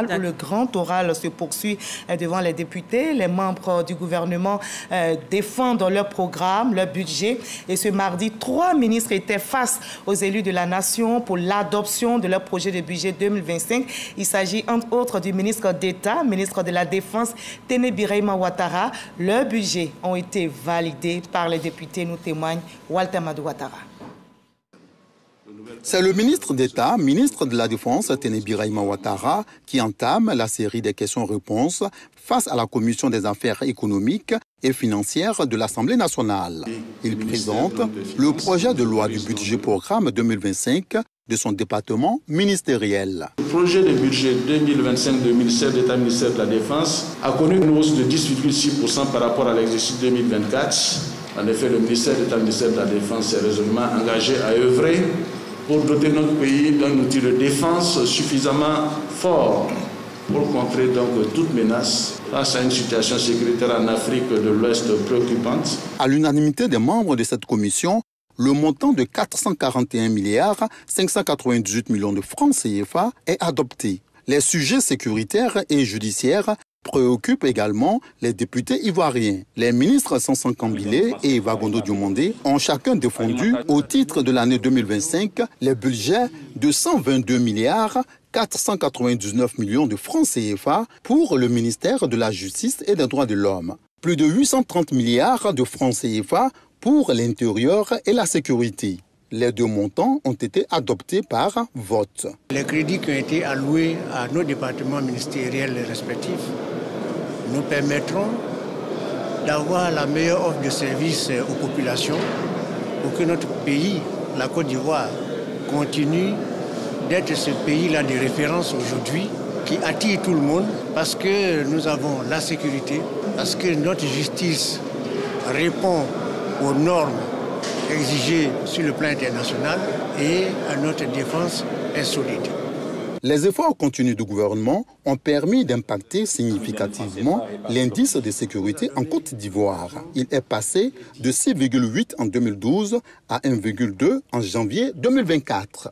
Où le grand oral se poursuit devant les députés. Les membres du gouvernement défendent leur programme, leur budget. Et ce mardi, 3 ministres étaient face aux élus de la nation pour l'adoption de leur projet de budget 2025. Il s'agit entre autres du ministre d'État, ministre de la Défense, Téné Birahima Ouattara. Leurs budgets ont été validés par les députés, nous témoigne Walter Amadou Ouattara. C'est le ministre d'État, ministre de la Défense, Téné Birahima Ouattara, qui entame la série des questions-réponses face à la Commission des affaires économiques et financières de l'Assemblée nationale. Il présente le projet de loi du budget programme 2025 de son département ministériel. Le projet de budget 2025-2027 de l'État ministère de la Défense a connu une hausse de 10,6% par rapport à l'exercice 2024. En effet, le ministère d'État, ministère de la Défense est résolument engagé à œuvrer pour doter notre pays d'un outil de défense suffisamment fort pour contrer donc toute menace face à une situation sécuritaire en Afrique de l'Ouest préoccupante. À l'unanimité des membres de cette commission, le montant de 441 milliards 598 millions de francs CFA est adopté. Les sujets sécuritaires et judiciaires préoccupent également les députés ivoiriens. Les ministres Sanson Kambilé et Vagondo Diomandé ont chacun défendu au titre de l'année 2025 les budgets de 122 milliards 499 millions de francs CFA pour le ministère de la Justice et des Droits de l'Homme. Plus de 830 milliards de francs CFA pour l'intérieur et la sécurité. Les deux montants ont été adoptés par vote. Les crédits qui ont été alloués à nos départements ministériels respectifs nous permettront d'avoir la meilleure offre de services aux populations pour que notre pays, la Côte d'Ivoire, continue d'être ce pays-là de référence aujourd'hui qui attire tout le monde parce que nous avons la sécurité, parce que notre justice répond aux normes exigées sur le plan international et notre défense est solide. Les efforts continus du gouvernement ont permis d'impacter significativement l'indice de sécurité en Côte d'Ivoire. Il est passé de 6,8 en 2012 à 1,2 en janvier 2024.